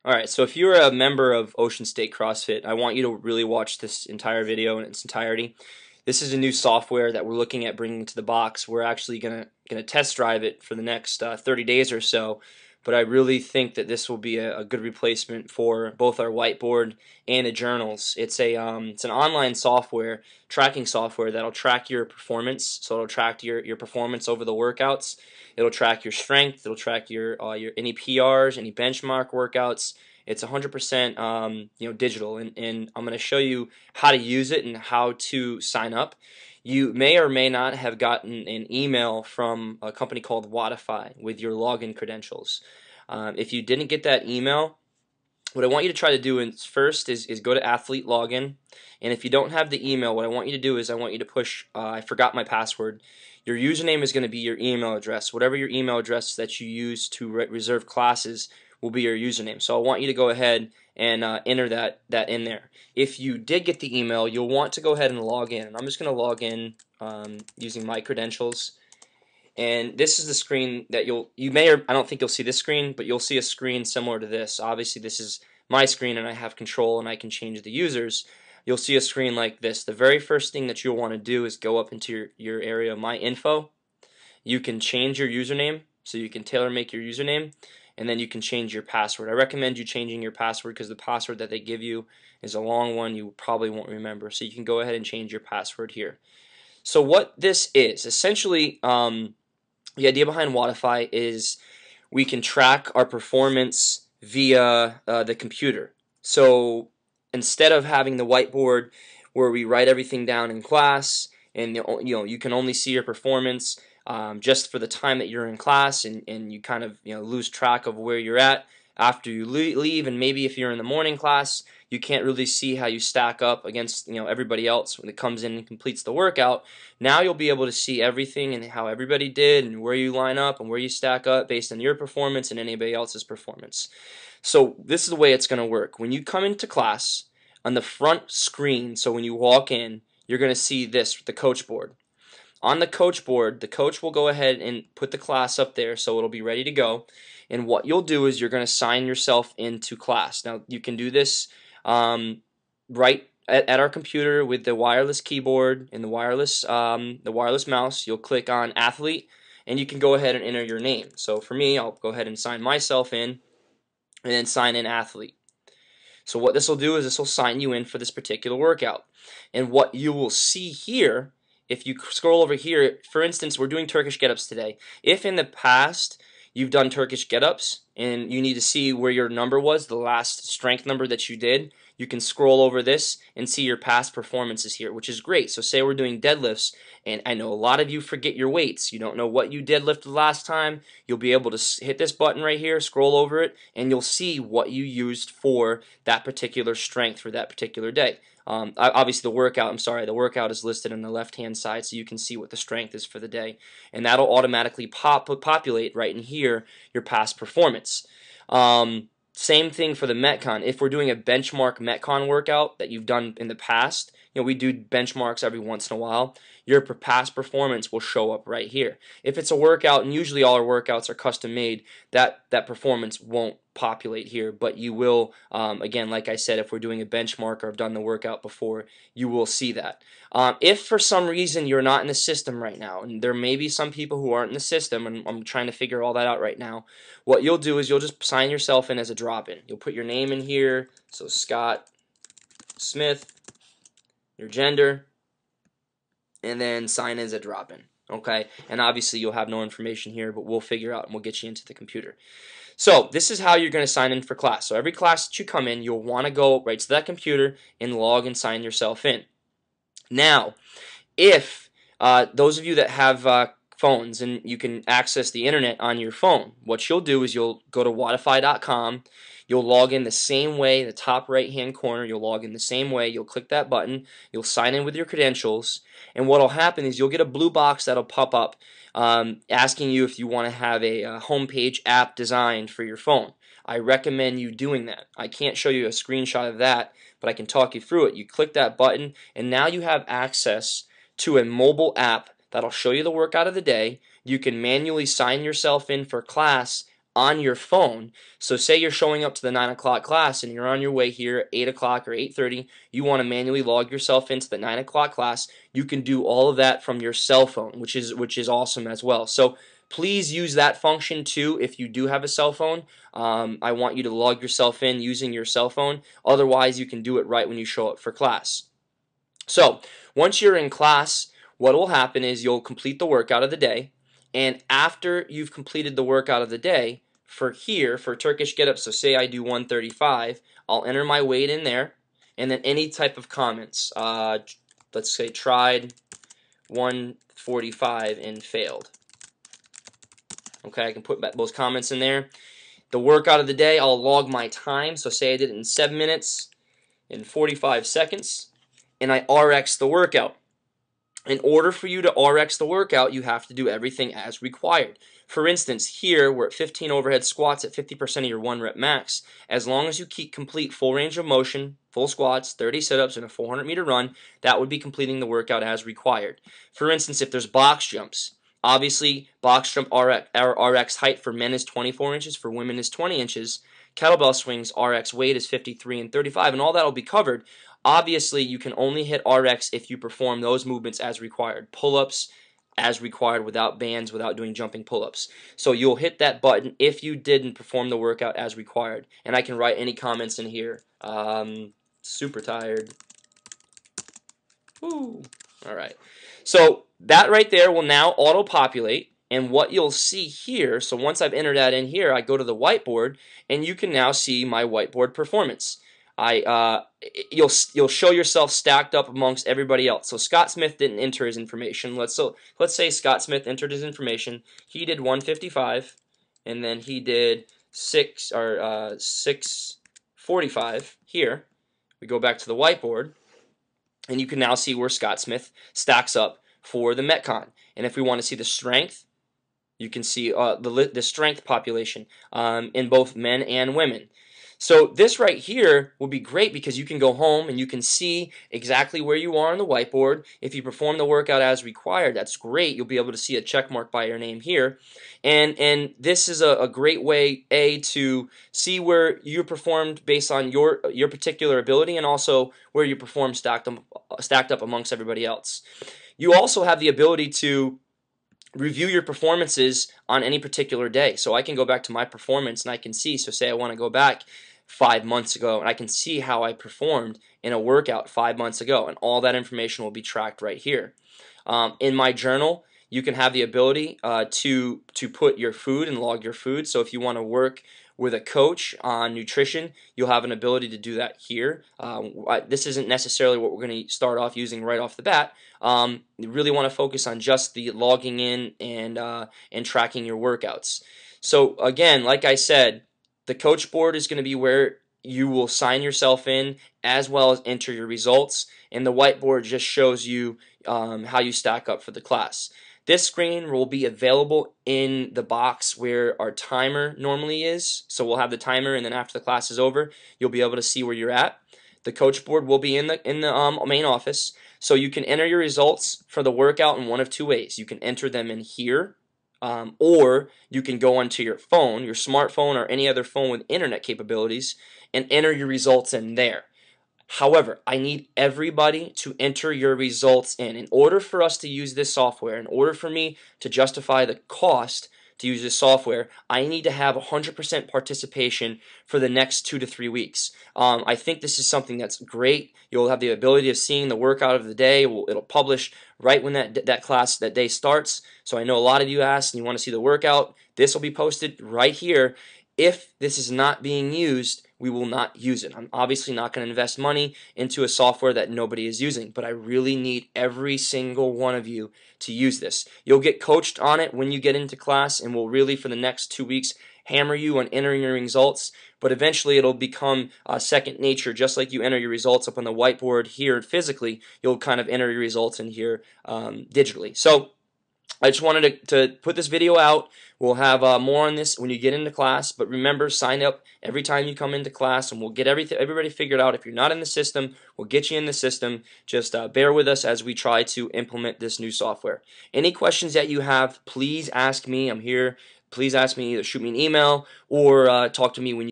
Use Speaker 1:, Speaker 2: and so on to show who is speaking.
Speaker 1: Alright, so if you're a member of Ocean State CrossFit, I want you to really watch this entire video in its entirety. This is a new software that we're looking at bringing to the box. We're actually gonna test drive it for the next 30 days or so, but I really think that this will be a good replacement for both our whiteboard and the journals. It's an online software, tracking software that'll track your performance. So it'll track your performance over the workouts. It'll track your strength. It'll track your any PRs, any benchmark workouts. It's 100% digital, and I'm going to show you how to use it and how to sign up. You may or may not have gotten an email from a company called WODIFY with your login credentials. If you didn't get that email, what I want you to try to do first is go to Athlete Login, and if you don't have the email, what I want you to do is I want you to push I forgot my password. Your username is going to be your email address. Whatever your email address that you use to reserve classes will be your username. So I want you to go ahead and enter that in there. If you did get the email, you'll want to go ahead and log in. And I'm just going to log in using my credentials. And this is the screen that you may, or I don't think you'll see this screen, but you'll see a screen similar to this. Obviously this is my screen and I have control and I can change the users. You'll see a screen like this. The very first thing that you'll want to do is go up into your area, My Info. You can change your username, so you can tailor make your username, and then you can change your password. I recommend you changing your password because the password that they give you is a long one you probably won't remember. So you can go ahead and change your password here. So what this is, essentially, the idea behind WODIFY is we can track our performance via the computer. So instead of having the whiteboard where we write everything down in class and you can only see your performance just for the time that you're in class, and you kind of lose track of where you're at after you leave, and maybe if you're in the morning class you can't really see how you stack up against everybody else when it comes in and completes the workout. Now you'll be able to see everything and how everybody did and where you line up and where you stack up based on your performance and anybody else's performance. So this is the way it's going to work. When you come into class, on the front screen, so when you walk in, you're going to see this, the coach board. On the coach board, the coach will go ahead and put the class up there so it'll be ready to go. And what you'll do is you're going to sign yourself into class. Now you can do this right at our computer with the wireless keyboard and the wireless mouse. You'll click on Athlete and you can go ahead and enter your name. So for me, I'll go ahead and sign myself in and then sign in Athlete. So what this will do is this will sign you in for this particular workout. And what you will see here, if you scroll over here, for instance, we're doing Turkish get-ups today. If in the past you've done Turkish get-ups and you need to see where your number was, the last strength number that you did, you can scroll over this and see your past performances here, which is great. So say we're doing deadlifts, and I know a lot of you forget your weights. You don't know what you deadlifted last time. You'll be able to hit this button right here, scroll over it, and you'll see what you used for that particular strength for that particular day. Obviously the workout is listed on the left-hand side, so you can see what the strength is for the day, and that'll automatically populate right in here your past performance. Same thing for the Metcon. If we're doing a benchmark Metcon workout that you've done in the past, we do benchmarks every once in a while, your past performance will show up right here. If it's a workout, and usually all our workouts are custom made, that performance won't populate here, but you will, again, like I said, if we're doing a benchmark or have done the workout before, you will see that. If for some reason you're not in the system right now, and there may be some people who aren't in the system, and I'm trying to figure all that out right now, what you'll do is you'll just sign yourself in as a drop-in. You'll put your name in here, so Scott Smith, your gender, and then sign in as a drop-in. Okay, and obviously you'll have no information here, but we'll figure out and we'll get you into the computer. So this is how you're going to sign in for class. So every class that you come in, you'll want to go right to that computer and log and sign yourself in. Now, if those of you that have phones and you can access the internet on your phone, what you'll do is you'll go to WODIFY.com. You'll log in the same way, the top right-hand corner, you'll log in the same way, you'll click that button, you'll sign in with your credentials, and what will happen is you'll get a blue box that'll pop up asking you if you want to have a homepage app designed for your phone. I recommend you doing that. I can't show you a screenshot of that, but I can talk you through it. You click that button, and now you have access to a mobile app that'll show you the workout of the day. You can manually sign yourself in for class on your phone. So say you're showing up to the 9 o'clock class and you're on your way here at 8 o'clock or 8:30. You want to manually log yourself into the 9 o'clock class. You can do all of that from your cell phone, which is awesome as well. So please use that function too if you do have a cell phone. I want you to log yourself in using your cell phone. Otherwise, you can do it right when you show up for class. So once you're in class, what will happen is you'll complete the workout of the day. And after you've completed the workout of the day, for Turkish get up, so say I do 135, I'll enter my weight in there, and then any type of comments. Let's say tried 145 and failed. Okay, I can put those comments in there. The workout of the day, I'll log my time. So say I did it in 7 minutes and 45 seconds, and I RX the workout. In order for you to RX the workout, you have to do everything as required. For instance, here we're at 15 overhead squats at 50% of your 1 rep max. As long as you keep complete full range of motion, full squats, 30 sit-ups, and a 400-meter run, that would be completing the workout as required. For instance, if there's box jumps, obviously box jump RX height for men is 24 inches, for women is 20 inches. Kettlebell swings RX weight is 53 and 35, and all that will be covered. Obviously, you can only hit RX if you perform those movements as required. Pull-ups as required without bands, without doing jumping pull-ups. So you'll hit that button if you didn't perform the workout as required. And I can write any comments in here. Super tired. Woo. All right. So that right there will now auto-populate. And what you'll see here, so once I've entered that in here, I go to the whiteboard, and you can now see my whiteboard performance. You'll show yourself stacked up amongst everybody else. So Scott Smith didn't enter his information. Let's say Scott Smith entered his information. He did 155, and then he did 645 here. We go back to the whiteboard, and you can now see where Scott Smith stacks up for the Metcon. And if we want to see the strength, you can see the strength population in both men and women. So this right here will be great because you can go home and you can see exactly where you are on the whiteboard. If you perform the workout as required, that's great. You'll be able to see a check mark by your name here. And this is a great way, to see where you performed based on your particular ability, and also where you performed stacked up amongst everybody else. You also have the ability to review your performances on any particular day. So I can go back to my performance and I can see, so say I want to go back 5 months ago and I can see how I performed in a workout 5 months ago, and all that information will be tracked right here. In my journal, you can have the ability to put your food and log your food. So if you want to work with a coach on nutrition, you'll have an ability to do that here. This isn't necessarily what we're going to start off using right off the bat. You really want to focus on just the logging in and tracking your workouts. So again, like I said, the coach board is going to be where you will sign yourself in as well as enter your results, and the whiteboard just shows you how you stack up for the class. This screen will be available in the box where our timer normally is. So we'll have the timer, and then after the class is over, you'll be able to see where you're at. The coach board will be in the main office, so you can enter your results for the workout in one of two ways. You can enter them in here, or you can go onto your phone, your smartphone, or any other phone with internet capabilities, and enter your results in there. However, I need everybody to enter your results in. In order for us to use this software, in order for me to justify the cost to use this software, I need to have 100% participation for the next 2 to 3 weeks. I think this is something that's great. You'll have the ability of seeing the workout of the day. It'll publish right when that day starts. So I know a lot of you asked and you want to see the workout. This will be posted right here. If this is not being used, we will not use it. I'm obviously not going to invest money into a software that nobody is using, but I really need every single one of you to use this. You'll get coached on it when you get into class, and we'll really, for the next 2 weeks, hammer you on entering your results, but eventually it'll become second nature. Just like you enter your results up on the whiteboard here physically, you'll kind of enter your results in here digitally. So I just wanted to put this video out. We'll have more on this when you get into class, but remember, sign up every time you come into class, and we'll get everybody figured out. If you're not in the system, we'll get you in the system. Just bear with us as we try to implement this new software. Any questions that you have, please ask me. I'm here. please ask me, either shoot me an email or talk to me when